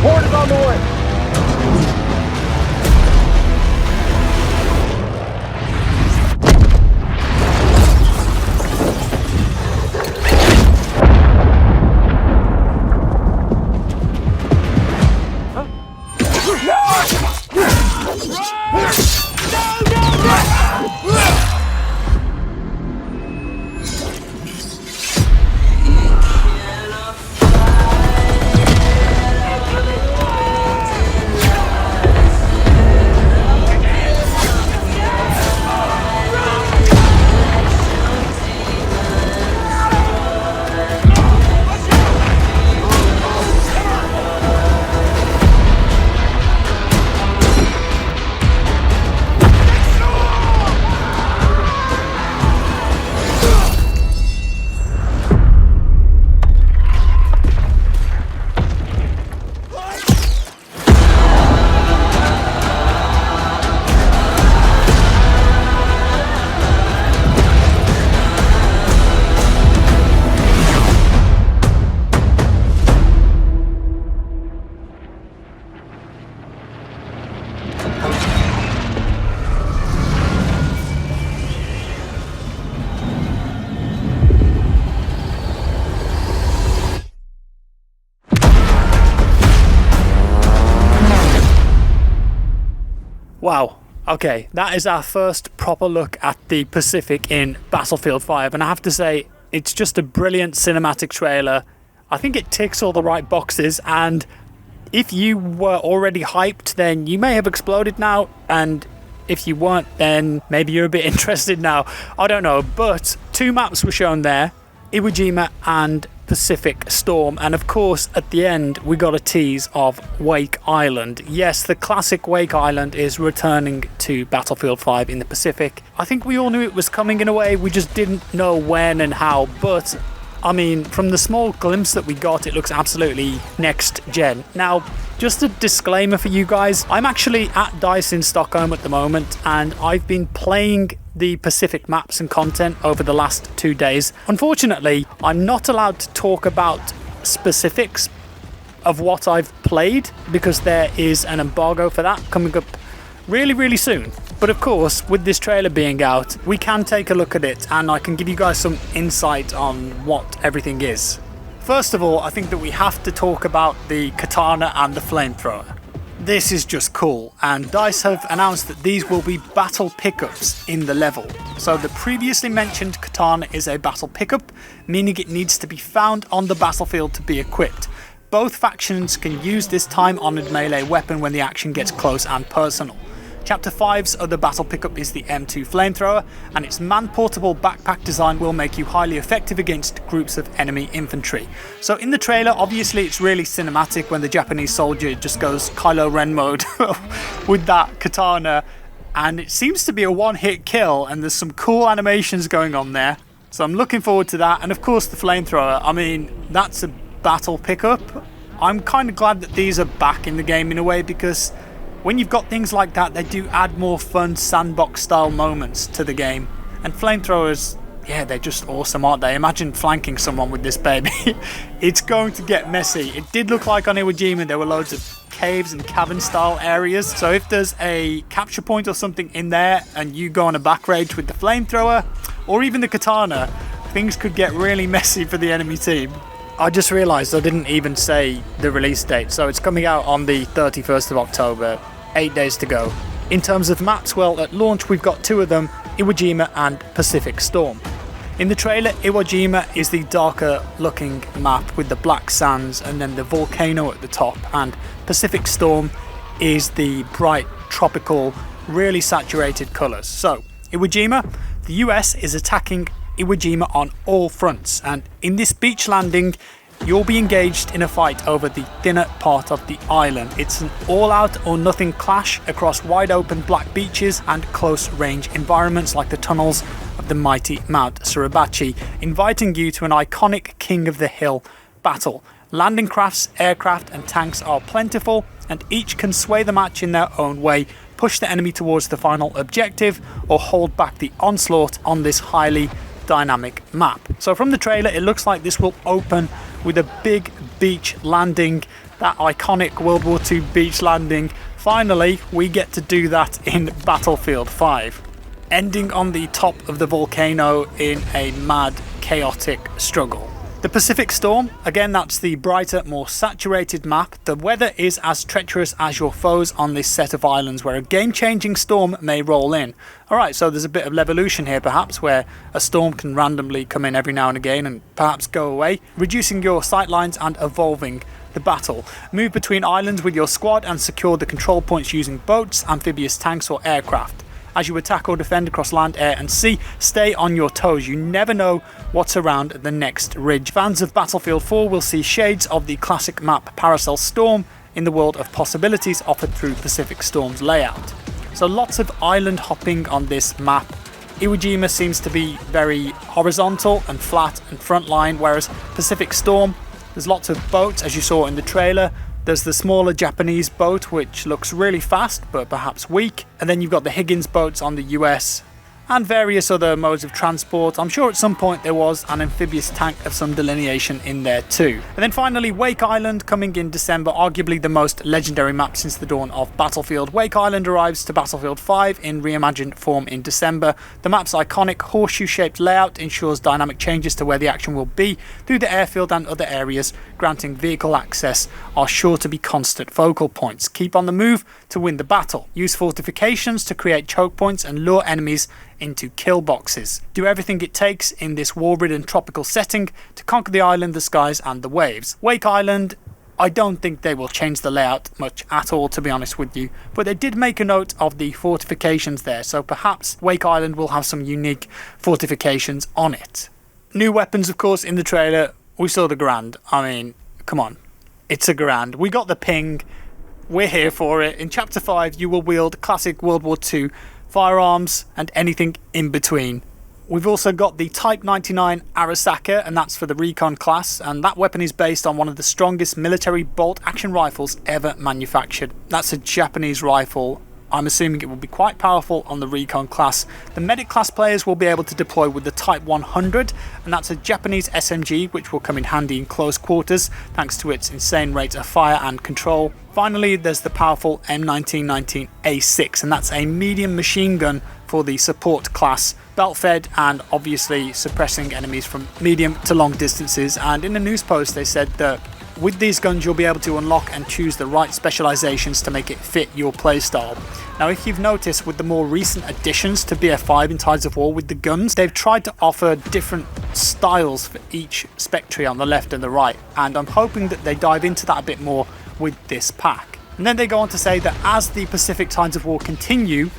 Support is on the way. Wow, okay, that is our first proper look at the Pacific in Battlefield 5, and I have to say, it's just a brilliant cinematic trailer. I think it ticks all the right boxes, and if you were already hyped, then you may have exploded now, and if you weren't, then maybe you're a bit interested now. I don't know, but two maps were shown there, Iwo Jima and Pacific Storm, and of course at the end we got a tease of Wake Island. Yes, the classic Wake Island is returning to Battlefield 5 in the Pacific. I think we all knew it was coming in a way, we just didn't know when and how, but I mean, from the small glimpse that we got, it looks absolutely next gen. Now, just a disclaimer for you guys, I'm actually at DICE in Stockholm at the moment, and I've been playing the Pacific maps and content over the last 2 days. Unfortunately, I'm not allowed to talk about specifics of what I've played because there is an embargo for that coming up really soon. But of course, with this trailer being out, we can take a look at it and I can give you guys some insight on what everything is. First of all, I think that we have to talk about the katana and the flamethrower. This is just cool, and DICE have announced that these will be battle pickups in the level. So the previously mentioned katana is a battle pickup, meaning it needs to be found on the battlefield to be equipped. Both factions can use this time-honoured melee weapon when the action gets close and personal. Chapter 5's other battle pickup is the M2 Flamethrower, and its man-portable backpack design will make you highly effective against groups of enemy infantry. So in the trailer, obviously it's really cinematic when the Japanese soldier just goes Kylo Ren mode with that katana, and it seems to be a one-hit kill, and there's some cool animations going on there. So I'm looking forward to that, and of course the Flamethrower, I mean, that's a battle pickup. I'm kind of glad that these are back in the game in a way, because when you've got things like that, they do add more fun sandbox style moments to the game. And flamethrowers, yeah, they're just awesome, aren't they? Imagine flanking someone with this baby. It's going to get messy. It did look like on Iwo Jima there were loads of caves and cavern style areas. So if there's a capture point or something in there and you go on a back rage with the flamethrower or even the katana, things could get really messy for the enemy team. I just realised I didn't even say the release date. So it's coming out on the 31st of October. 8 days to go. In terms of maps, well, at launch we've got two of them, Iwo Jima and Pacific Storm. In the trailer, Iwo Jima is the darker looking map with the black sands and then the volcano at the top, and Pacific Storm is the bright, tropical, really saturated colours. So, Iwo Jima, the US is attacking Iwo Jima on all fronts, and in this beach landing, you'll be engaged in a fight over the thinner part of the island. It's an all-out or nothing clash across wide open black beaches and close range environments like the tunnels of the mighty Mount Suribachi, inviting you to an iconic King of the Hill battle. Landing crafts, aircraft and tanks are plentiful, and each can sway the match in their own way, push the enemy towards the final objective or hold back the onslaught on this highly dynamic map. So from the trailer, it looks like this will open with a big beach landing that iconic World War II beach landing. Finally, we get to do that in Battlefield 5. Ending on the top of the volcano in a mad, chaotic struggle. The Pacific Storm, again that's the brighter, more saturated map. The weather is as treacherous as your foes on this set of islands where a game-changing storm may roll in. Alright, so there's a bit of levolution here perhaps, where a storm can randomly come in every now and again and perhaps go away, reducing your sightlines and evolving the battle. Move between islands with your squad and secure the control points using boats, amphibious tanks or aircraft. As you attack or defend across land, air and sea, stay on your toes. You never know what's around the next ridge. Fans of Battlefield 4 will see shades of the classic map Paracel Storm in the world of possibilities offered through Pacific Storm's layout. So lots of island hopping on this map. Iwo Jima seems to be very horizontal and flat and frontline, whereas Pacific Storm, there's lots of boats as you saw in the trailer. There's the smaller Japanese boat which looks really fast but perhaps weak, and then you've got the Higgins boats on the US and various other modes of transport. I'm sure at some point there was an amphibious tank of some delineation in there too. And then finally Wake Island coming in December, arguably the most legendary map since the dawn of Battlefield. Wake Island arrives to Battlefield 5 in reimagined form in December. The map's iconic horseshoe-shaped layout ensures dynamic changes to where the action will be through the airfield and other areas, granting vehicle access are sure to be constant focal points. Keep on the move to win the battle. Use fortifications to create choke points and lure enemies into kill boxes. Do everything it takes in this war-ridden tropical setting to conquer the island, the skies and the waves. Wake Island, I don't think they will change the layout much at all, to be honest with you, but they did make a note of the fortifications there, so perhaps Wake Island will have some unique fortifications on it. New weapons, of course, in the trailer. We saw the Grand. I mean, come on, it's a Grand. We got the ping, we're here for it. In Chapter 5 you will wield classic World War II firearms and anything in between. We've also got the Type 99 Arasaka, and that's for the Recon class, and that weapon is based on one of the strongest military bolt-action rifles ever manufactured. That's a Japanese rifle. I'm assuming it will be quite powerful on the Recon class. The Medic class players will be able to deploy with the Type 100, and that's a Japanese SMG which will come in handy in close quarters thanks to its insane rate of fire and control. Finally, there's the powerful M1919A6, and that's a medium machine gun for the support class, belt fed and obviously suppressing enemies from medium to long distances. And in a news post they said that with these guns you'll be able to unlock and choose the right specializations to make it fit your playstyle. Now if you've noticed with the more recent additions to BF5 in Tides of War with the guns, they've tried to offer different styles for each spec tree on the left and the right, and I'm hoping that they dive into that a bit more with this pack. And then they go on to say that as the Pacific Tides of War continue,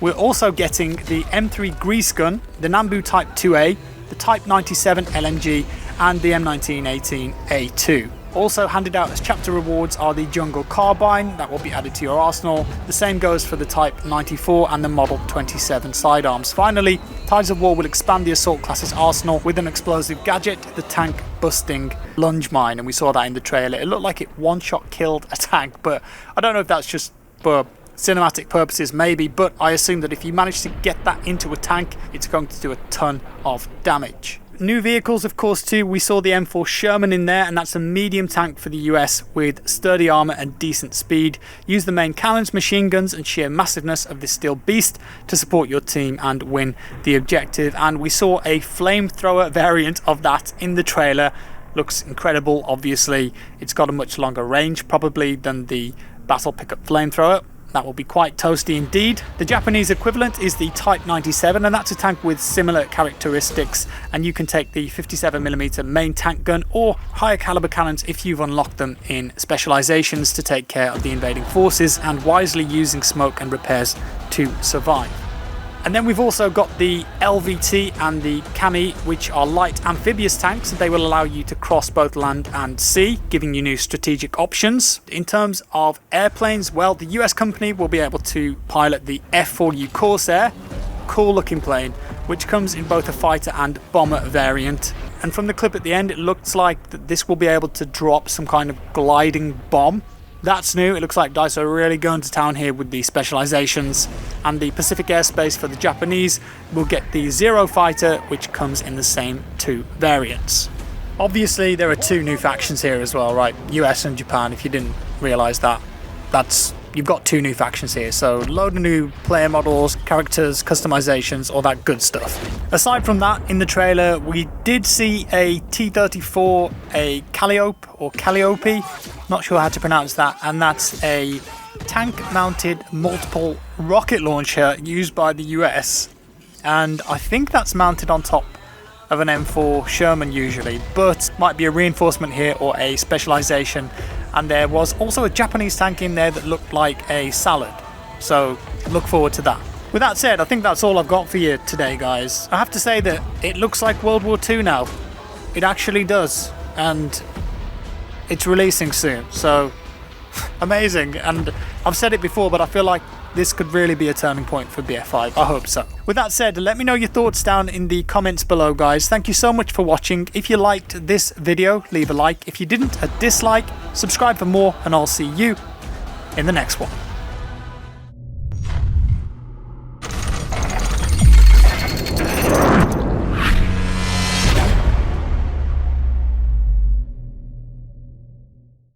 we're also getting the M3 Grease Gun, the Nambu Type 2A, the Type 97 LMG and the M1918A2. Also handed out as chapter rewards are the Jungle Carbine, that will be added to your arsenal. The same goes for the Type 94 and the Model 27 sidearms. Finally, Tides of War will expand the Assault class's arsenal with an explosive gadget, the tank busting lunge mine, and we saw that in the trailer. It looked like it one-shot killed a tank, but I don't know if that's just for cinematic purposes maybe, but I assume that if you manage to get that into a tank, it's going to do a ton of damage. New vehicles, of course, too. We saw the M4 Sherman in there, and that's a medium tank for the US with sturdy armor and decent speed. Use the main cannons, machine guns, and sheer massiveness of this steel beast to support your team and win the objective. And we saw a flamethrower variant of that in the trailer. Looks incredible. Obviously, it's got a much longer range probably than the battle pickup flamethrower. That will be quite toasty indeed. The Japanese equivalent is the Type 97, and that's a tank with similar characteristics, and you can take the 57mm main tank gun or higher caliber cannons if you've unlocked them in specializations to take care of the invading forces and wisely using smoke and repairs to survive. And then we've also got the LVT and the Kami, which are light amphibious tanks. They will allow you to cross both land and sea, giving you new strategic options. In terms of airplanes, well, the US company will be able to pilot the F4U Corsair, cool looking plane, which comes in both a fighter and bomber variant. And from the clip at the end, it looks like that this will be able to drop some kind of gliding bomb. That's new. It looks like DICE are really going to town here with the specializations. And the Pacific Airspace for the Japanese will get the Zero Fighter, which comes in the same two variants. Obviously, there are two new factions here as well, right? US and Japan, if you didn't realise that. You've got two new factions here, so load of new player models, characters, customizations, all that good stuff. Aside from that, in the trailer, we did see a T-34, a Calliope, or Calliope, not sure how to pronounce that, and that's a tank-mounted multiple rocket launcher used by the US. And I think that's mounted on top of an M4 Sherman usually, but might be a reinforcement here or a specialization. And there was also a Japanese tank in there that looked like a salad, so look forward to that. With that said, I think that's all I've got for you today, guys. I have to say that it looks like World War II now. It actually does, and it's releasing soon, so amazing. And I've said it before, but I feel like this could really be a turning point for BF5. I hope so. With that said, let me know your thoughts down in the comments below, guys. Thank you so much for watching. If you liked this video, leave a like. If you didn't, a dislike. Subscribe for more, and I'll see you in the next one.